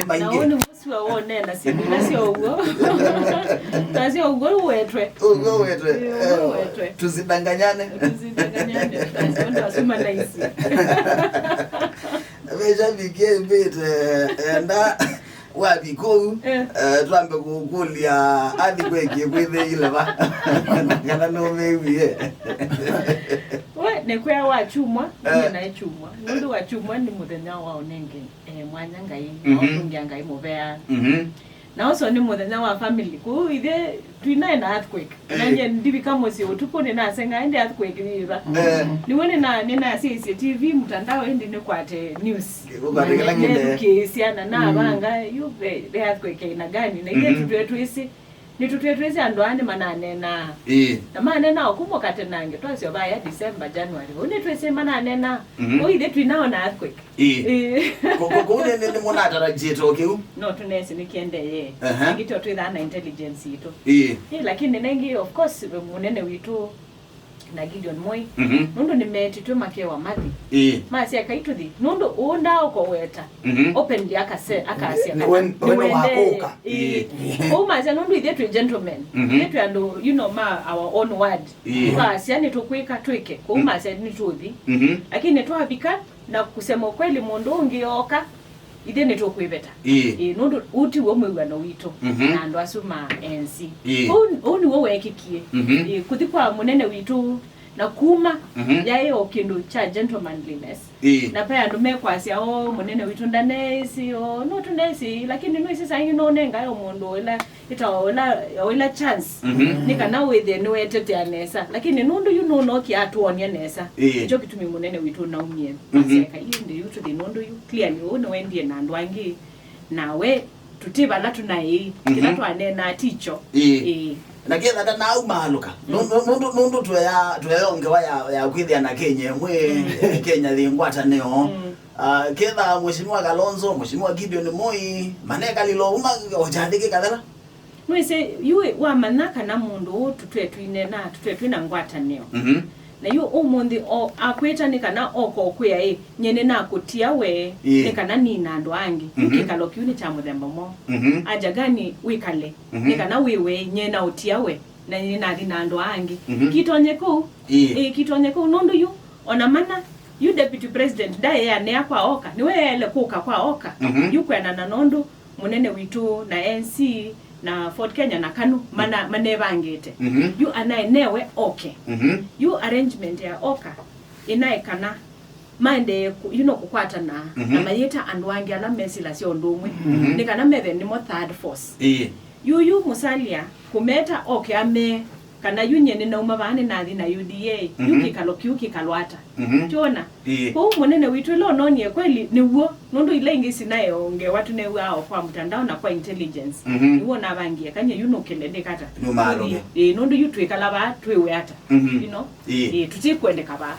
ni maingi naone msiwa wone na sio ugo tasio ugo wetwe tuzidanganyane tasio asuma naisi veja bikie bit enda wabiko tuambe kukulia hadi kweke kwethe ile ba kana no mewie ne kwa wa chumwa na chumwa nundu wa chumwa ni muthenya wa onenge mwanya ngai okungia ngai mubea na also ni muthenya wa family ku ithe twina na earthquake na nye ndibika mosi utuko ni na senga ende earthquake niba ni wone na nina CCTV mtandao ende ni kwate news ugarigala ngine kisiana na banga you the earthquake ina gani na ile tutwetwisi ni tutwetwisi andwani manane na na manena okumoka tenange twasyo baya December January one twese manane na oithe twina na earthquake ko ne mona tarajito okay no tunesi nikiende ye ngito twitha na intelligence ito lakini nengi of course munene witu na Gideon Moi nundu nimetitwe makewa mathi masi akaituthi nundu unda okoweta openly akasia when wakoka masi nundu ithe twi gentlemen itwe andu you know our own word basi ani tukwika twike masi ni tuthi lakini twabika na kusema kweli mundu ungioka ithe ni tukwibeta nundu uti wo mwigano wito na andu asuma NC oni wo wekikie kuthi kwa munene witu na kuma yae okindu cha gentlemanliness na pa andu mekwasia munene witu ndanesi no tunesi lakini no sisa ino nenga yo mundu ila chance nika na withe ni wetete anesa lakini nundu you know no ki atuonia nesa icho kitumi munene witu na umie asiaka inde yutu the nundu you clearly no wendie na andu angi nawe tutiba la tunai kila twanena ticho na ketha na umaluka nundu tweyonge ya kwithia na Kenya mwe Kenya thingwata neo ketha mheshimiwa Kalonzo mheshimiwa Gideon Moi maneka lilo uma ojandike kadhala mwese yue wa manaka na mundu tutwetwina ngwata neo na yu umundi akweta nikana oko kwia nyene na kutia we nikana nina ndo angi kikalo kiuni cha muthemba mo aja gani wikale nikana wewe nyena utia we na nina dina ndo angi kitonyeko nondo yu ona mana yu deputy president dae ya ne kwa oka niwe ele kuka kwa oka yu kwena na nondo munene witu na NC na Fort Kenya na Kanu manevangete yu anaenewe yu arrangement ya oka inaekana mande kukwata na mayeta andwangi ala mesila sio ndumwe nikana meve ni mo third force yu musalia kumeta ame kana yunyene na umavane na thina UDA yukikalo kalwata tiona kwa munene witu lo nonie kweli ni uo nundu ile ingisi nayo onge watu ne wao kwa mtandao na kwa intelligence niwo na bangie kanye yuno kelende kata nundu yutwikala ba twewe hata you know tutikwende kaba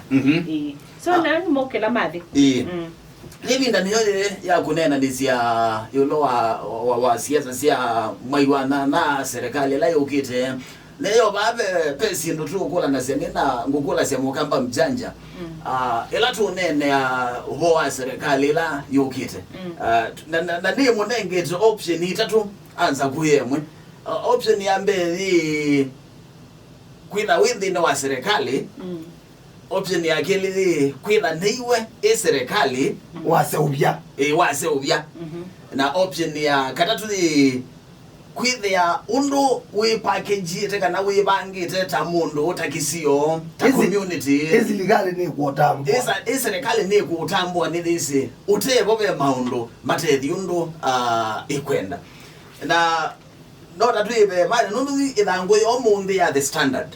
so na mokela mathi Livi ndani yote ya kunena nisia yulo wa siasa sia maiwana na serikali la yukite leo babe pesi ndo tukula na Seneta ngukula sia Mukamba mjanja ila tunene ya hoa serikali la yukite na ndiye munenge to option itatu anza kuyemwe option ya mbele kwina within wa serikali option ya kile kwina Niwe serikali Ukuseuvya na option ya katatu ni kwithia undu we package teka na we bangite ta mundu utakisio ta community Silikali ni kuotambwa serikali ni kuotambwa ni thisi utebo be maundu matethi undu ikwenda na no that we be mali nundu ithango yo mundi ya the standard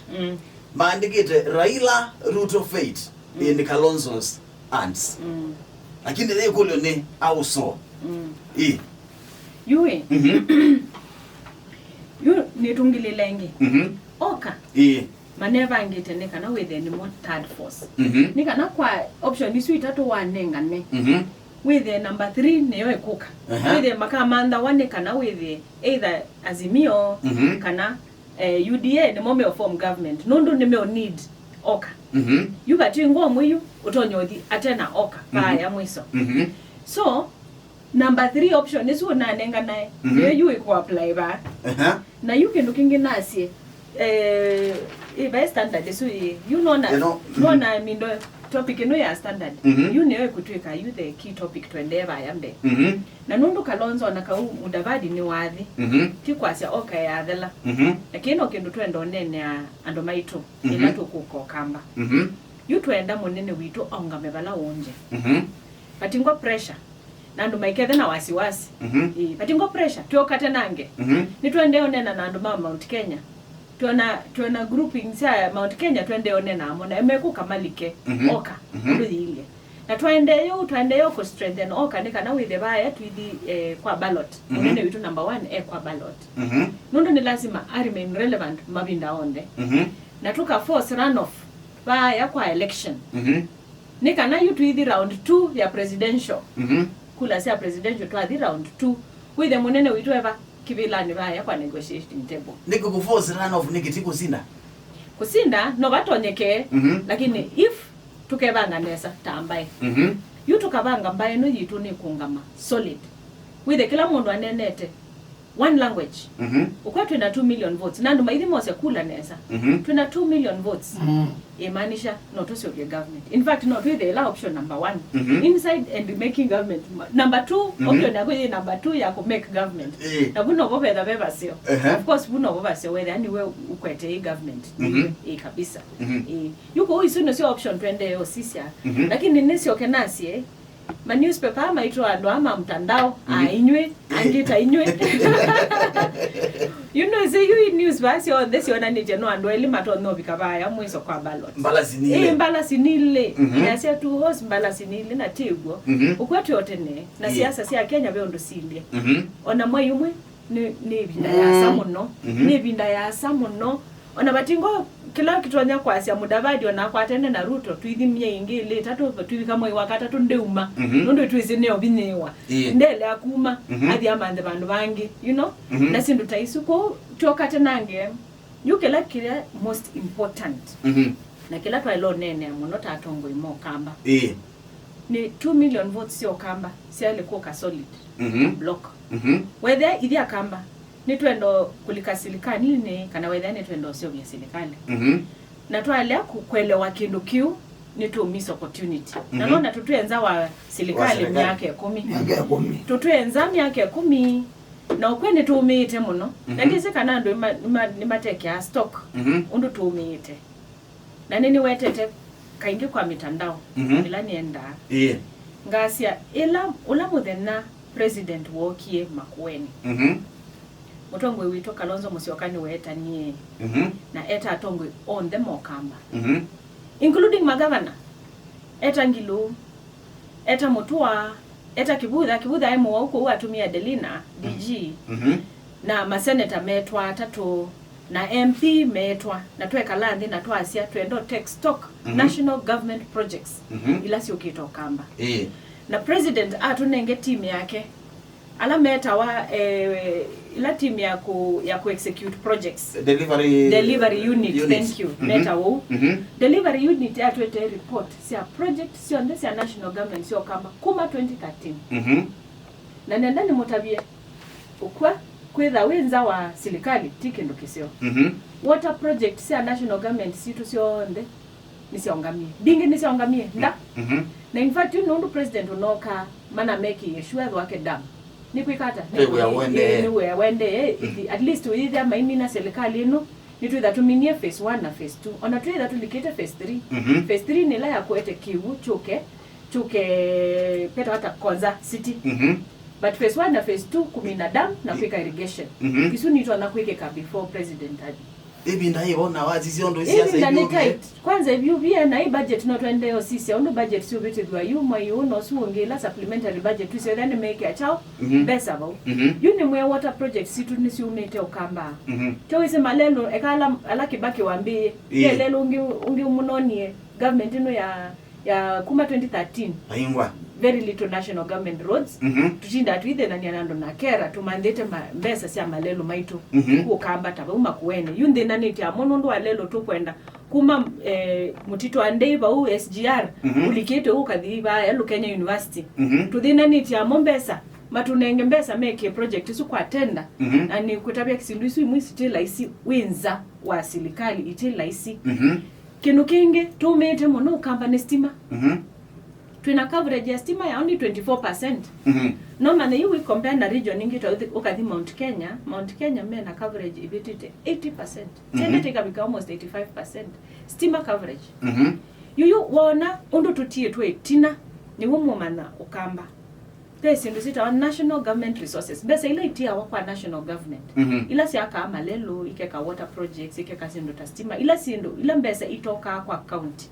maandikite Raila Ruto fate in Kalonzo's hands lakini leo kule ni also yue yu nitungile lengi oka maneva ngite nekana withe ni mo third force nikana kwa option isu itatu wanenga ne withe number 3 neyo ekuka withe makamanda wane kana withe either Azimio kana UDA ni mome form government nundu ni me need oka yu bati ngo mwiyu utonyothi atena oka pa ya mwiso so Number 3 option is una nenga nae. You iko apply ba. Na you can looking nasi standard so you know na no na mindo topic no ya standard. You newe kutweka you the key topic twendeva yambe. Na nundu Kalonzo na kau mudavadi ni wathi. Tikwasya oka ya thela. Lakini okindu twenda onene ando maitu ila tukuko kamba. You twenda munene witu onga mebala onje. Patingwa pressure. Nandu maikethe na wasiwasi. Patingwa pressure tuokate nange. Ni twende onena na andu Mount Kenya. Tuona grouping sa Mount Kenya twende onena amona emeku kamalike oka nduyile. Na twende yo ko strengthen oka nika na with the baya twidi kwa ballot. Munene witu number 1 kwa ballot. Nundu ni lazima remain relevant mabinda onde. Na tuka force runoff baya kwa election. Nika na you twidi round 2 ya presidential. Kula sia presidential to the round 2 with the munene witu eva kibila ni baya kwa negotiating table. Niko ku force runoff nikitiku sinda. Kusinda no batonyeke lakini if tukebanga nesa tambaye. You tukabanga mbaye no yitu ni kungama solid. With the kila mundu anenete one language. Ukwatu na 2 million votes. Nandu maidhi mose kula nesa. Tuna 2 million votes. Emanisha not also your government. In fact, not with the option number 1. Inside and making government. Number 2, option number 2 ya ku make government. Na buno bobe da beba sio. Of course buno boba sio whether anyway ukwete government. Kabisa. Yuko isu no sio option twende yo sisia. Lakini nisi okenasi ma newspaper maitwa ando ama mtandao ainywe angita inywe. You know say you news basi on this one nije no ando elima to no bikabaya mwiso kwa ballot. Mbala sinile. Yasia tu host mbala sinile na tegwo. Ukwatu yote ne na siasa sia Kenya be ondo silie. Ona mwayumwe ni binda ya samuno. Ni binda ya samuno. Ona batingo kila kitonya kwa asia mudavadi ona kwa tende na Ruto tuithimye ingile tatu tuika moyo wakata tundeuma ndo tuizine obinewa ndele akuma athi amande bandu bangi you know na sindu taisuko tokate nange yukela kile most important na kila twailo nene muno tatongo imo kamba ni 2 million votes sio kamba siale koka solid block whether idhi akamba ni twendo kulika Silikali ni kana whether ni twendo sio vya Silikali na twalea kuelewa kindu kiu ni to miss opportunity naona tutuenza wa Silikali miaka 10 tutuenza miaka 10 na ukwene tuumite muno ndise kana ndo ni mateke ya stock undu tuumite na nini wetete kaingi kwa mitandao bila nienda ngasia ila ulamuthena president wokie Makueni Mutongwe wito Kalonzo Musyoka weta nie na eta atongwe on the Mukamba including magavana eta Ngilu eta Mutua eta Kibudha emo huko atumia Delina DG na maseneta metwa tatu na MP metwa na tweka landi na twasia twendo take stock national government projects ila sio kito kamba na president atunenge team yake ala meta wa ila team ya ku execute projects delivery unit. Thank you meta wo delivery unit atwete report sia project sio ndesi ya national government sio kamba kuma 2013 na nenda ni mutabie ukwa kwetha wenza wa Silikali tikindu kisio water project sia national government situ sio nde nisiongamie dingi nisiongamie nda na in fact you know president unoka mana make sure wake dam ni kuikata niwe wende at least with maimina Silikali no ni tu that minie phase 1 na phase 2 ona tu that likete phase 3 phase 3 ni la ya kuete kiwu chuke peta hata konza city but phase 1 na phase 2 kumina dam na kuika irrigation kisuni tu anakuike ka before president hadi hivi ndio ona wazi sio ndo siasa hiyo kwanza hivi via na hii budget no twende yo sisi ndo budget sio vitu vya yuma yuno suongela supplementary budget tu sio then make a chao besa bao yuni mwe water project situ ni si umete okamba tawise malelo ekala alakibaki waambie lelo ungi umunonie government ino ya kuma 2013 aingwa very little national government roads tuchinda tuithe na nyanando na kera tumandete mbesa sia malelo maitu kukamba tabauma kuene yunde naniti amonondo alelo tu kwenda kuma mutito andeiba SGR ulikete ukadhiba ya Kenya University tudhina niti amombesa matunenge mbesa make project su kwa tenda ani kutabia kisindu isu imwisi tila isi wenza wa silikali itila isi kinu kingi tumete mono Mukamba ne stima tuna coverage ya stima ya only 24%. No man you we compare na region ingi to ukadi Mount Kenya me na coverage ibitite 80%. Seneta bika almost 85% stima coverage. You wona undu tutie tu etina ni womo mana Mukamba. Pesa ndio sita on national government resources. Besa ile itia kwa national government. Ila si aka malelo ikeka water projects ikeka sindo ta stima ila sindo ila mbesa itoka kwa county.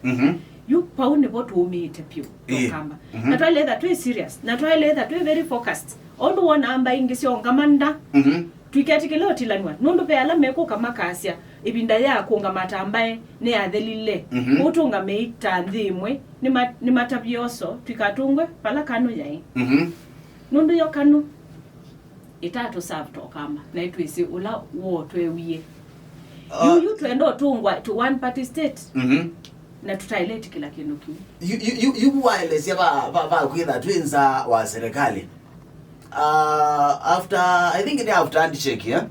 You pauni vote umite pio Mukamba. Na twa leather too serious. Na twa leather too very focused. All one amba ingisi ongamanda. Twiketikelo tilanwa. Nundu pe ala meko kama kasia ibinda ya kungamata ambaye ne athelile. Utunga meita ndimwe ni matabioso twikatungwe pala kanu yai. Nundu yo kanu itatu serve to Mukamba. Na itwisi ula wo twewie. You twendo tungwa to one party state. Na tutaileti kila kindu kiu. You wireless ba kwenda twinza wa serikali. After I think it after handshake yeah.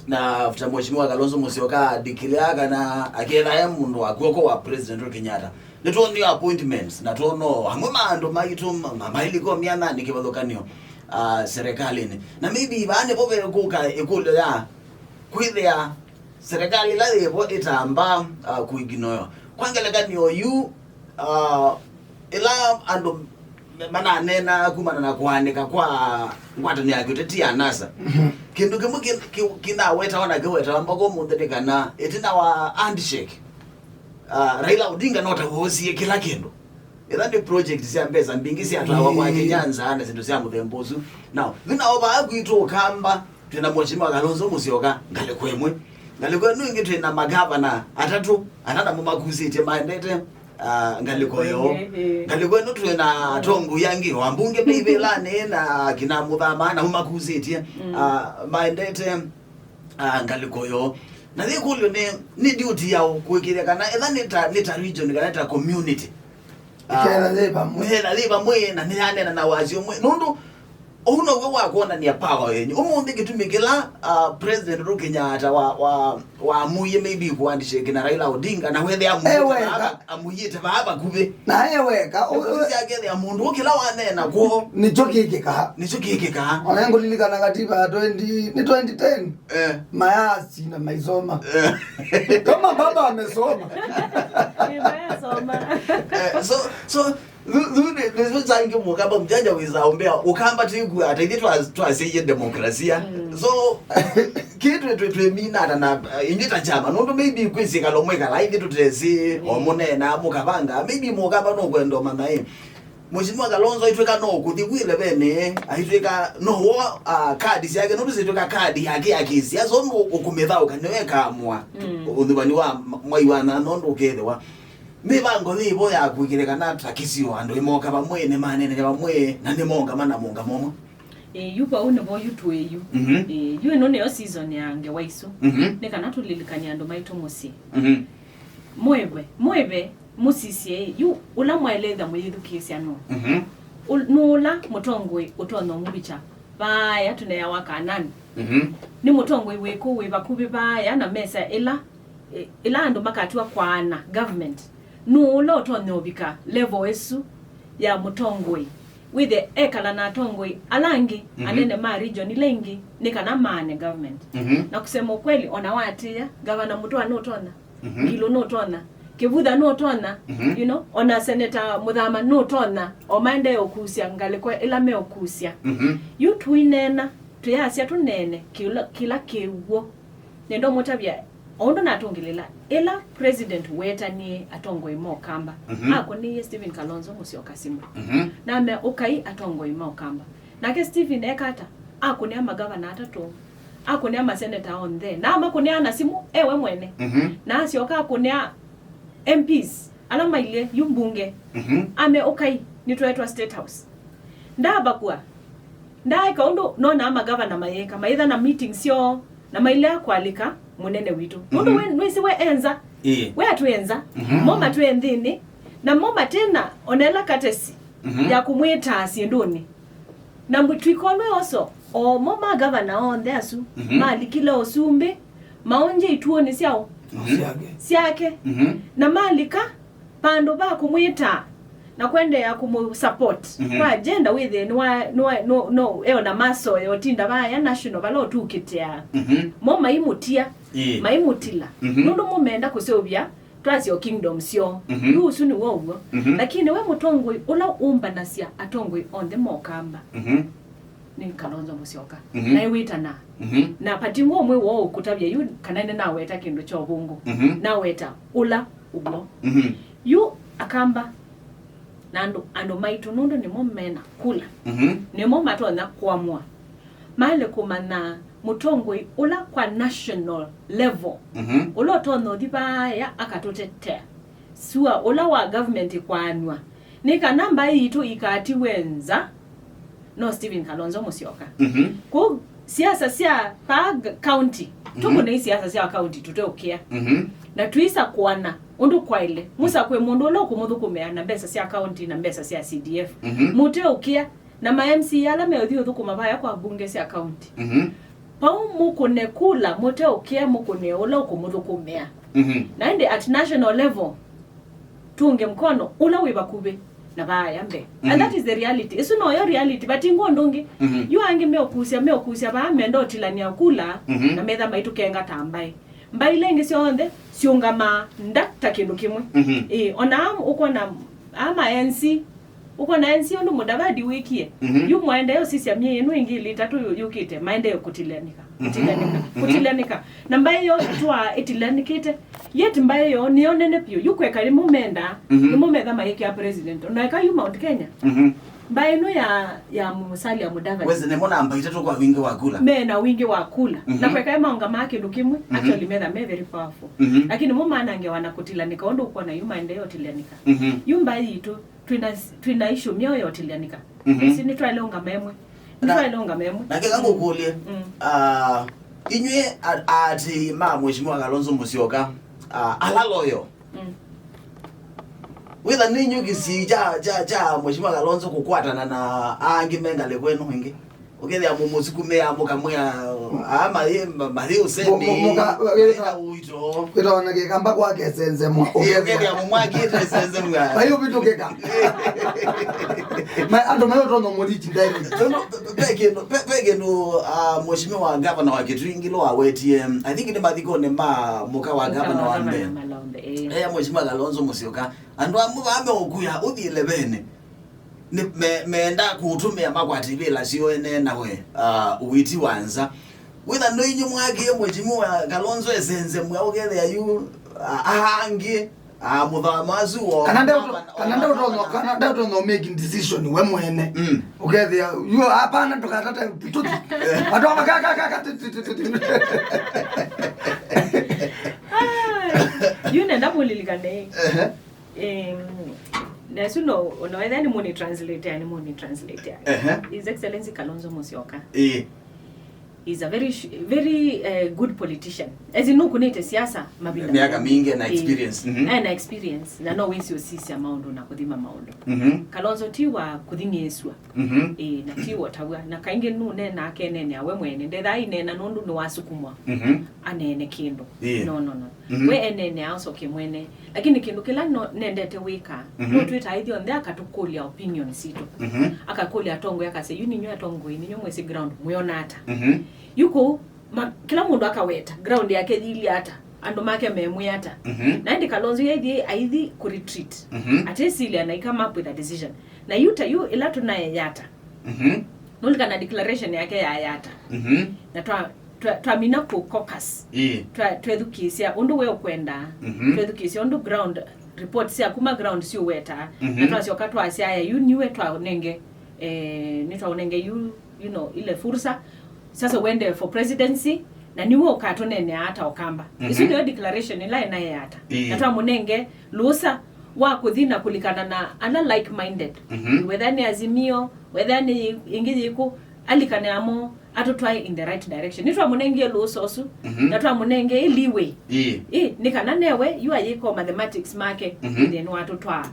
Na after Mheshimiwa Kalonzo Musyoka declare na akela mundu wakoko wa President Kenyatta. Leto new appointments na tono amamando maitu mailiko miana nikibalokanio serikali ni. Na maybe bane bobe kuka ikulu ya kwithia serikali la yebo itamba kuiginoyo. Kwangela gani you ila ando mana nena kumana na kuandika kwa ngwatani yake tetia nasa kindu kimu kina weta wana geweta ambako mundeka na etina wa handshake Raila Odinga nota wosie kila kindu ila ndi project sia mbeza mbingisi atawa kwa Kenyanza ana zindu sia muthembozu now thina oba agwito Mukamba tuna Mheshimiwa Kalonzo Musyoka ngale kwemwe nu ingi tuna magavana atatu anana mumakusite mandete ngalikoyo ngalikwe no tuna tongu yangi wambunge bebelane na kina muthama na mumakusite mandete ngalikoyo na thikulyo ni duty yao kuikire kana etha nita region kana nita community kera leba mwe na nyanena na wazio mwe nundu uno gwe wakuona ni power yenyu umundi gitumikila President Kenyatta wa muye maybe kuandisheke na Raila Odinga na wethe amuyite baba kube na eweka uziyagele amundu kila wanena ko nicho kike onengo lilikana katiba 2010 mayasi na maisoma kama baba amesoma so This was like Mukamba mjanja wiza ombea Mukamba tiku ataitwa twaseye demokrasia so kitu twemina na inita chama nondo maybe kwisika lomweka laidi tutesi omunena mukabanga maybe Mukamba no kwendo manae Mheshimiwa Kalonzo itweka no kuthikwile bene aitweka no card yake no tuzitweka card yake akisi azo no ukumetha ukaneweka amwa uthibani wa mwaiwana nondo ukethwa mibango libo ya kwigireka na takisio ando imoka bamwe ne manene bamwe na ne monga mana monga momo yupa une bo yutweyu you no ne season yange waiso ne kana tulilikanya ando maito musi mwebe musisie yu ula mwaeleza mwedukisia no nula mutongwe utono mubicha baya tuneya wakanani ni mutongwe weko webakubi baya na mesa ila ando makatiwa kwana government nula utono bika level esu ya mutongwe with the ekala na tongwe alangi anene ma region lengi nikana mane government na kusema kweli onawatia governor mutwa no tona ngilo no tona kibudha no tona you know ona Seneta muthama no tona o mande okusia ngalekwa ila me okusia you twinena tuyasia tunene kila kewo nendo mutabya ondo natongelela ela president weta ni atongo Mukamba ako ni Stephen Kalonzo Musyoka simba na me okai atongo Mukamba na ke Stephen ekata ako ni amagavana atatu ako ni amaseneta on there na amako ni ana simu ewe mwene na asyoka ako ni MPs alama ile yumbunge ame okai ni tuetwa state house ndabakwa ndai kaundo no na amagavana mayeka maitha na meetings yo na maile akwalika munene witu mundu wesi we enza we atuenza moma tuendhini na moma tena onela katesi ya kumweta asiendoni na mtwikolwe oso o mama governor on theresu mali kila osumbe maonje ituone siao siake na malika pando ba kumwita na kwende ya support kwa agenda within no na maso yotinda ba ya national balo tukitea mo maimutia maimutila nundu mumenda kuseuvya twasio kingdom sio yusu ni wowo lakini we mutongwe ula umba nasia atongwe on the Mukamba ni Kalonzo Musyoka na iwita na patingo mwe wo kutabya yu kanene na weta kindu cho bungu na weta ula ublo yu akamba nando ando maitu nundu ni momena kula ni momato na kuamua male kumana mutongwe ula kwa national level ulo tono dibaya akatotete suwa ula wa government kwanwa nika namba yitu ikati wenza no Stephen Kalonzo Musyoka ko siasa sia pa county tuko na siasa sia county tutokia na tuisa kuana undu kwaile musa kwe mundu lo kumuthukumea na mbesa sia county na mbesa sia CDF mutokia na ma MC ala meothio thukuma baya kwa bunge sia county pau mukune kula mutokia mukune ulo kumuthukumea na ende at national level tunge mkono ula wibakube na baya mbe and that is the reality isu no yo reality but ngondongi yu ange meokusia ba mendo tilania kula na metha maitu kenga tambai mbai lengi sionde siungama ndakta kindu kimwe ona uko na ama NC uko na NC ndo mudavadi wikie yu mwende yo sisi amye enu ingili tatu yukite maende yo kutilanika na mbai yo twa itilanikite yet mbai yo nionene pio yukweka limumenda limumedha maiki ya president unaika yu Mount Kenya mbai no ya musali ya mudavadi weze nemona mbai tatu kwa wingi wa kula mena wingi wa kula na kweka maunga make ndukimwe actually medha very powerful lakini mama anange wanakutilanika ondo uko na yu maende yo tilanika yu mbai itu twina issue mioyo yotilianika sini twalonga memwe nake kangu kulie inywe ati mheshimiwa Kalonzo Musyoka alaloyo whether ninyu kisija mheshimiwa Kalonzo kukwatana na angimenga lekwenu hingi ukele amumusukume amukamwa mali useni uito kwitona kikamba kwake senzemwa ukele amumwakita senzemwa ayo bitokeka ando mayo tono molichi direct peke no mheshimiwa governor wa Kitwingilo awetie I think ni mathiko ne muka wa governor wa Mbe mheshimiwa Kalonzo Musyoka andu amuvame okuya uthile bene ni meenda kutumia makwatibila la sio ene nawe uwiti wanza witha no inyu mwake mheshimiwa Kalonzo esenze mwaogele ya yu ahangi muthamazu wo kananda utono making decision we mwene ukethia yu hapana tukatata tuti watu wakaka you nenda mulilikane nasuno unaweza ni money translator His Excellency Kalonzo Musyoka is a very good politician as you know kunete siasa mabinda miaka mingi na experience na experience na no wisi osisi amount na kudima maundo Kalonzo tiwa kudhinyeswa na tiwa tawa na kainge nu nena akenene awe mwene ndetha inena nundu ni wasukumwa anene kindu no we enene also kimwene lakini kindu kila no nendete wika no twitter idhi on there akatukulia opinion sito akakulia tongo yakase yuni nyo tongo ini nyo mwesi ground muyonata yuko kila mundu akaweta ground yake ili hata ando make memuyata na ndi Kalonzo yedi aidhi ku retreat atesili anaikama up with a decision na yuta yu ila tunaye yata nulika na declaration yake ya yata na twamina ku caucus twedukisia undu we ukwenda twedukisia undu ground report sia kuma ground si weta na twasyoka twasia ya yu niwe twanenge nitwaonenge you know ile fursa sasa wende for presidency na niwe ukatonene hata okamba isu ndio declaration ila inaye hata natwa munenge lusa wa kuthina kulikana na ana like minded whether ni azimio whether ni ingiji ku alikane amo atotwae in the right direction nitwa munenge lusa osu natwa munenge iliwe nikana newe you are yiko mathematics make then watu twa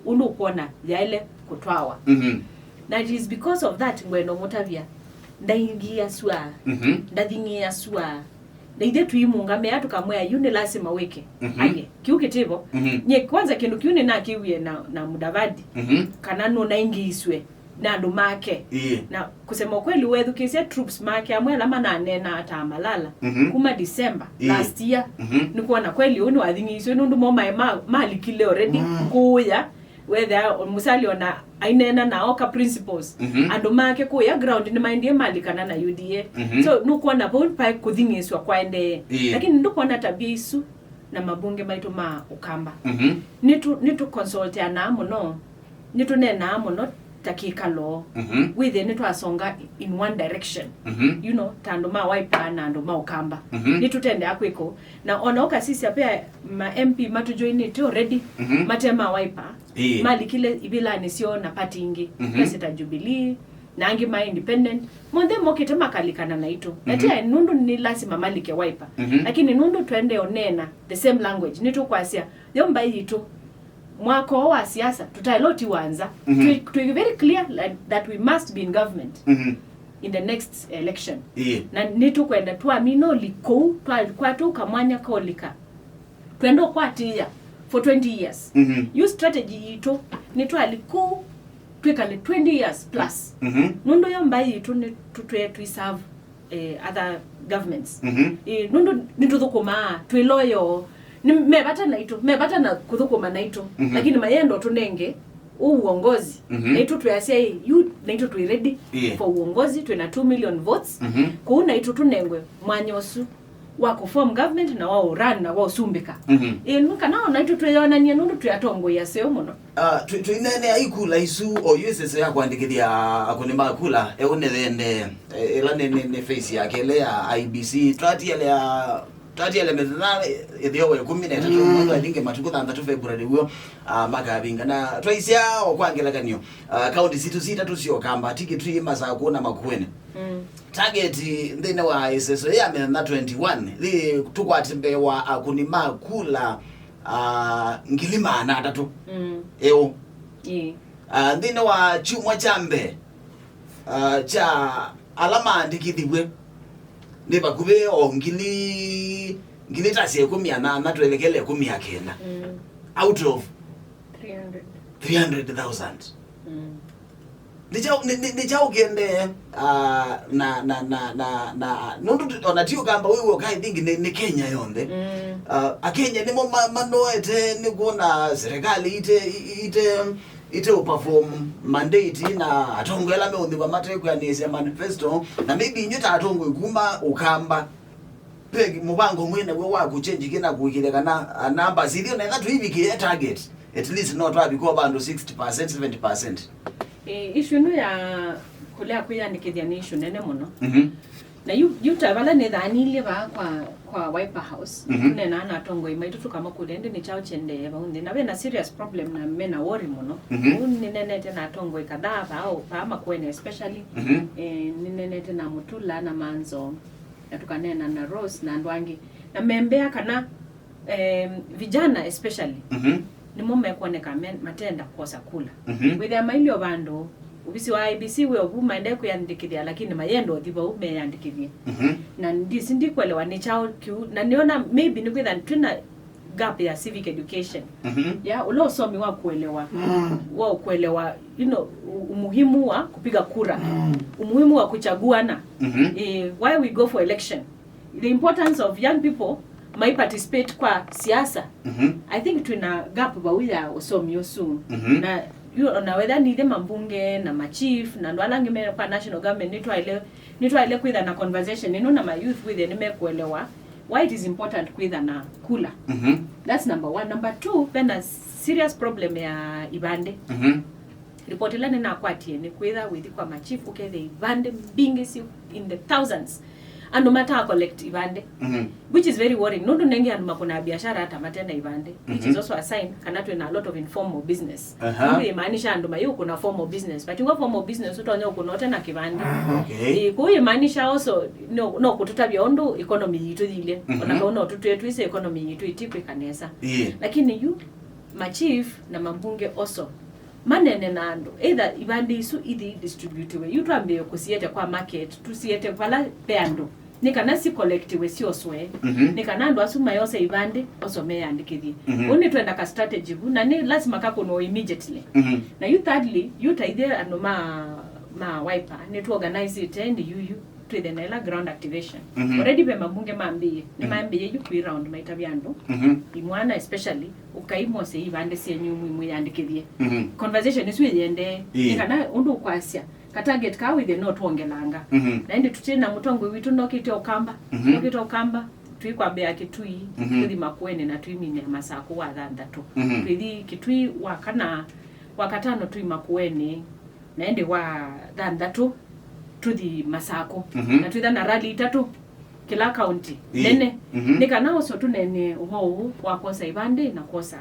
undu kuona yaile kutwawa na it is because of that ngweno mutavia ndaingia swa ndathingia swa na ithe tuimungame atukamwe yune lazima weke aye kiukitivo nye kwanza kindu kiune na kiwie na Mudavadi kana no naingiswe na andu make na kusema kweli wethukisia troops make amwe alama na nena ata malala kuma December last year nikuwa na kweli uni wathingiswe nundu mo mali kile already kuya whether musali ona ainena na oka principles andu make kuya ground ni mindie mali kana na UDA so nukuwa na bond pa kuthingiswa kwa ende lakini ndukuwa na tabia isu na mabunge maitu ma Ukamba nitu consult ana muno nitu nena muno takika law within it wasonga in one direction you know tando ma Wiper na ndo ma Ukamba nitutende akwiko na onoka sisi apia ma MP matu join it already matema Wiper mali kile ibilani sio na party ingi Preseta Jubilee na angi ma independent monde mokete makalikana na ito natia nundu ni lazima mali ke Wiper lakini nundu twende onena the same language nitu kwasia yomba ito Mwaka wa siasa tutaeloti wanza to be very clear that we must be in government in the next election na nitu kwenda tuamino liko kwa tu kamwanya kolika twendo kwatia for 20 years you strategy ito nitu aliko twekale 20 years plus nundo yomba ito ni to serve other governments nundo nitudhukuma twiloyo ni mebata na kuthukuma naito lakini mayendo tunenge uongozi naito tuyasia you naito tu ready for uongozi tuna 2 million votes kuna naito tunengwe mwanyosu wa form government na wao run na wao sumbika nuka nao naito tuyona ni nundu tuyatongo yaseo muno tuinene aikula isu o yesese ya kuandikithia akunima kula eunethende ela ne face yake ile ya IBC tati ele methana ethio 13 mundu alinge matuko 3 February huo magabinga na twaisia okwangela kanyo county situ sita tusio kamba tikiti masa kuona makuene target ndene wa iseso ya methana 21 li tukwatimbe wa akunima kula ngilima na atatu eo ndene wa chumwa chambe cha alama andikithiwe ndiba kube o ngili tasi 10 na tuelekele 10 kenda out of 300,000 ndichao kende na nundu onatio kamba wewe kai thingi ni Kenya yonde Kenya nimo manoete ni kuona serikali ite perform mandate na atongela meondi kwa mateko ya nese manifesto na maybe nyota atongo ikuma Ukamba pegi mubango mwene we wa kuchange kina kuikileka na number zilio na ngatu hivi ki target at least not wa biko bando 60% 70% issue no ya kulea kuyandikithia ni issue nene muno na you tabala ne dhanile ba kwa Wiper House nena na tongo imaitu tukama kulende ni chao chende baundi na na serious problem na mena worry muno nene tena tongo ikadava au pama kwene especially nene tena mutula na manzo na tukanena na Rose na ndwangi na membea kana vijana especially ni mume kuoneka matenda kosa kula with the mailio bando ubisi wa IBC we obuma ende kuyandikithia lakini mayendo thiba ume yandikithia na ndisi ndikuelewa ni chao na niona maybe ni kwitha tuna gap ya civic education ya ulo somi wa kuelewa you know umuhimu wa kupiga kura umuhimu wa kuchaguana why we go for election the importance of young people may participate kwa siasa I think tuna gap ba wila usomi osu na na whether ni them mambunge na machief na ndwalange me kwa national government nitwaile kwitha na conversation na my youth with them kuelewa why it is important kwitha na kula that's number 1 number 2 pena serious problem ya ibande report ilane na kwatie ni kwitha with kwa machief ukethe ibande bingi si in the thousands and no matter collect ibande which is very worrying no nenge and makona biashara hata matenda ibande which is also a sign kanatwe na a lot of informal business ndio imaanisha ando mayo kuna formal business but you formal business utonyo kuna tena kibande kwa imaanisha also no kututabia ondo economy yitu ile onakaona otutu yetu ise economy yitu itipe kanesa lakini you machief na mambunge also manene nando either ibandi isu ithi distributiwe yutwambie kusiete kwa market tusiete vala peando nikana si collective sio swe nikana ndo asuma yose ibandi osome yandikithie uni twenda ka strategy na ni lazima kako no immediately na you thirdly you taide anoma ma wiper ni to organize it and you to the nela ground activation already be mabunge maambie ni maambie you ku round maitabiando imwana especially ukaimo se ibande se nyumu yandikithie conversation is with yende nikana undu kwasia ka target ka with the not wongelanga na ndi tutina mutongo witu nokite okamba nokite okamba tuikwambia kitui kuli makwene na tuimine masako wa thandatu kuli kitui wakatano tui makwene na ndi wa thandatu tuthi masako na tuitha na rally itatu kila county nene nikana oso tunene ho wakosa ibande na kosa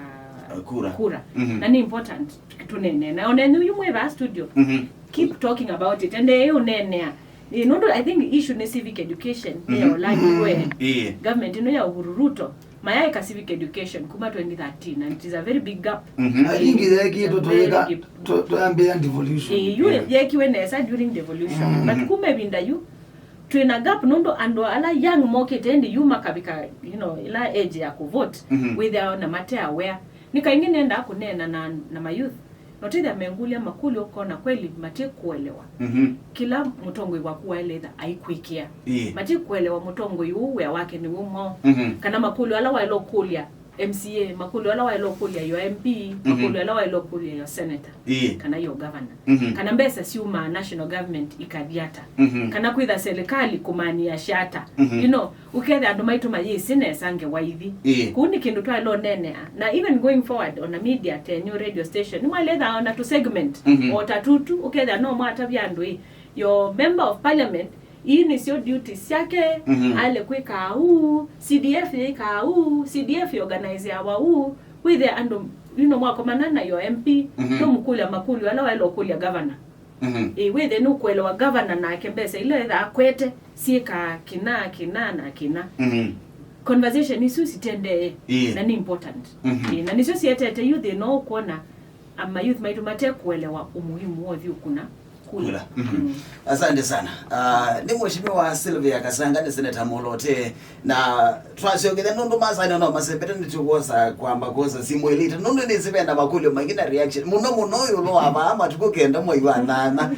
kura na ni important tunene na onenu yumwe ba studio keep talking about it and they unene I think issue ni civic education ya online where government ino ya Ruto mayai ka civic education kuma 2013 and it is a very big gap I think yeki to ambient devolution you yeki wenesa during devolution but kuma binda you to in a gap nondo ando ala young market and you makabika ila age ya ku vote with their na matter where nikaingine enda kunena na mayouth notida mengulia makuli ukona kweli mate kuelewa kila mutongo wa kueleza aikwikia mate kuelewa mutongo yu ya wake ni umo kana makuli ala wa lokulia MCA makuli ala wa lokulia yo MP makuli ala wa lokulia yo senator kana yo governor kana mbesa siuma national government ikadiata kana kuitha serikali kumani ya shata ukethe andu maitu mayisine sange waithi kuni kindu twa lo nene na even going forward on a media new radio station ni mwaletha ona to segment o tatutu ukethe no mwata byandu your member of parliament ini sio duties yake ale kweka CDF yeka CDF organize awa with the ando mwako manana yo MP to mkulia makuli wala wale okulia governor with the no kwelewa governor na kembesa ile za kwete sika kina conversation isu sitende na ni important na niso siete you they know kuona ama youth maitu mate kuelewa umuhimu wa kuna kula. Asante sana. Ni mheshimiwa Sylvia Kasanga ni Seneta Molote na twasiogele nundu masana no masepete nitukosa kwamba kosa simwelita nundu ni sipenda makuli mangina reaction muno yulo ama tukugenda moyiwanana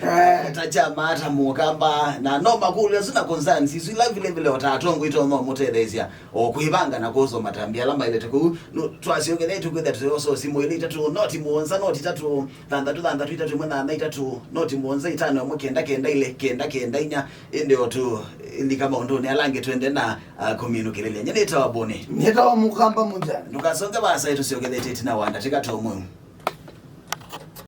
tachama ata Mukamba na no makuli sina concerns isu live level otatongo itono mutelezia okuibanga na kozo matambia lamba ile tuku twasiogele tukugenda tuso simwelita tu not muonza not itatu thanda itatu mwana na itatu not muonza itano mukenda ile kenda inya ndio tu ndi kama ondone alange twende na communication nyene itawabone nitawa Mukamba munjani tukasonga basa itusiogelete tina wanda tikatomo